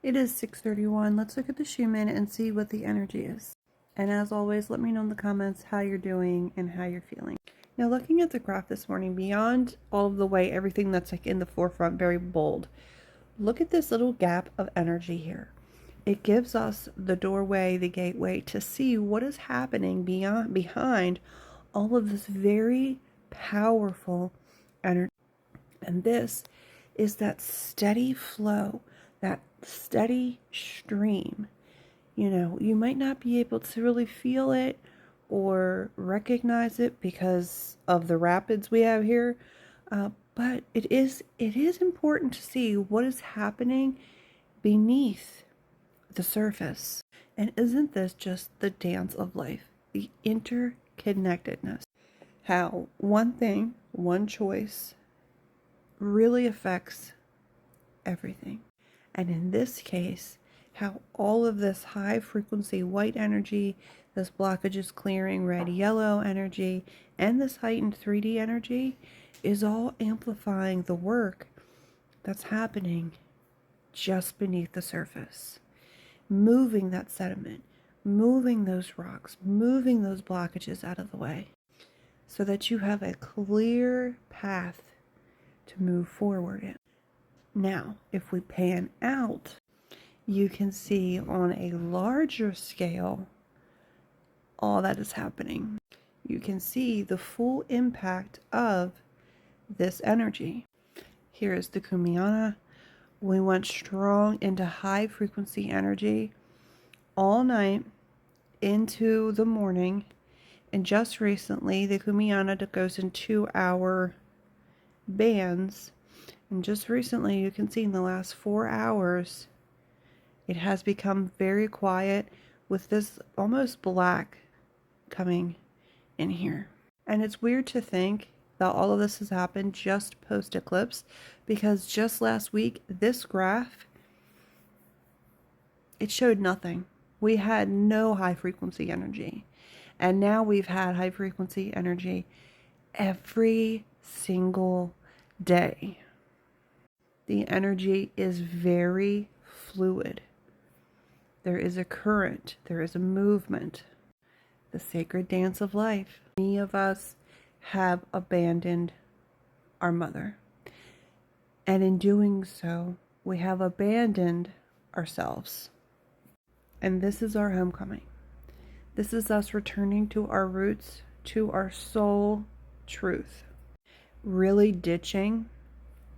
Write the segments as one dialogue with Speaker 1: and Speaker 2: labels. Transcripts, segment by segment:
Speaker 1: It is 6:31. Let's look at the Schumann and see what the energy is. And as always, let me know in the comments how you're doing and how you're feeling. Now, looking at the graph this morning, beyond all of the way, everything that's like in the forefront, very bold, look at this little gap of energy here. It gives us the doorway, the gateway to see what is happening behind all of this very powerful energy. And this is that steady flow, that steady stream. You might not be able to really feel it or recognize it because of the rapids we have here, but it is important to see what is happening beneath the surface. And isn't this just the dance of life, the interconnectedness? How one thing, one choice really affects everything. And in this case, how all of this high frequency white energy, this blockage is clearing red yellow energy, and this heightened 3D energy is all amplifying the work that's happening just beneath the surface. Moving that sediment, moving those rocks, moving those blockages out of the way so that you have a clear path to move forward in. Now, if we pan out, you can see on a larger scale all that is happening. You can see the full impact of this energy. Here is the Kumiana. We went strong into high frequency energy all night into the morning, and just recently the Kumiana goes in 2-hour bands. And just recently, you can see in the last 4 hours, it has become very quiet with this almost black coming in here. And it's weird to think that all of this has happened just post-eclipse, because just last week, this graph, it showed nothing. We had no high frequency energy. And now we've had high frequency energy every single day. The energy is very fluid. There is a current, there is a movement. The sacred dance of life. Many of us have abandoned our mother. And in doing so, we have abandoned ourselves. And this is our homecoming. This is us returning to our roots, to our soul truth. Really ditching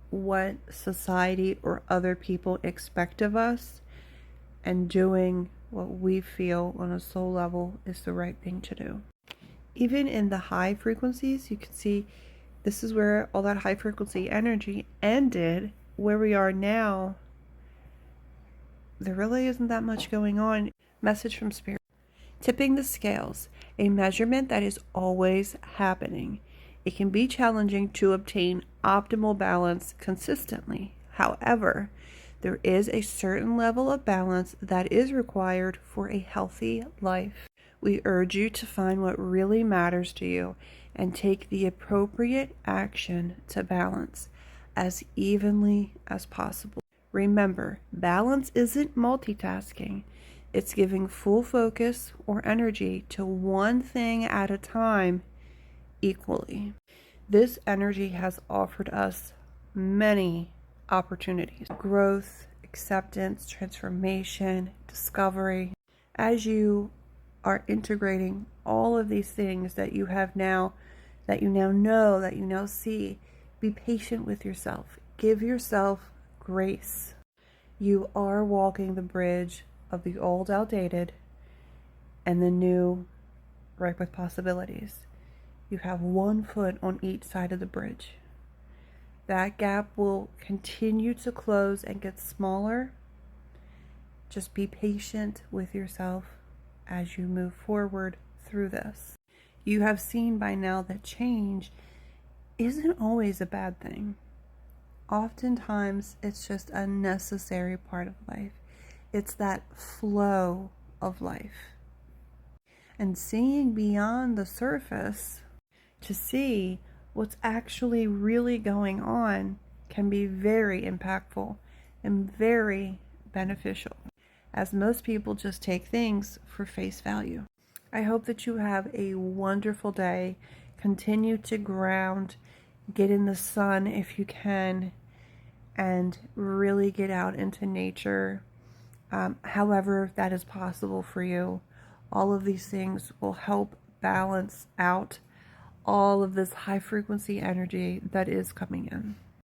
Speaker 1: what society or other people expect of us and doing what we feel on a soul level is the right thing to do. Even in the high frequencies, you can see this is where all that high frequency energy ended. Where we are now, there really isn't that much going on. Message from Spirit. Tipping the scales, a measurement that is always happening. It can be challenging to obtain optimal balance consistently. However, there is a certain level of balance that is required for a healthy life. We urge you to find what really matters to you and take the appropriate action to balance as evenly as possible. Remember, balance isn't multitasking. It's giving full focus or energy to one thing at a time equally. This energy has offered us many opportunities: growth, acceptance, transformation, discovery. As you are integrating all of these things that you now know, that you now see, be patient with yourself. Give yourself grace. You are walking the bridge of the old outdated and the new ripe with possibilities. You have one foot on each side of the bridge. That gap will continue to close and get smaller. Just be patient with yourself as you move forward through this. You have seen by now that change isn't always a bad thing. Oftentimes, it's just a necessary part of life. It's that flow of life. And seeing beyond the surface to see what's actually really going on can be very impactful and very beneficial, as most people just take things for face value. I hope that you have a wonderful day. Continue to ground, get in the sun if you can, and really get out into nature. However that is possible for you. All of these things will help balance out all of this high frequency energy that is coming in.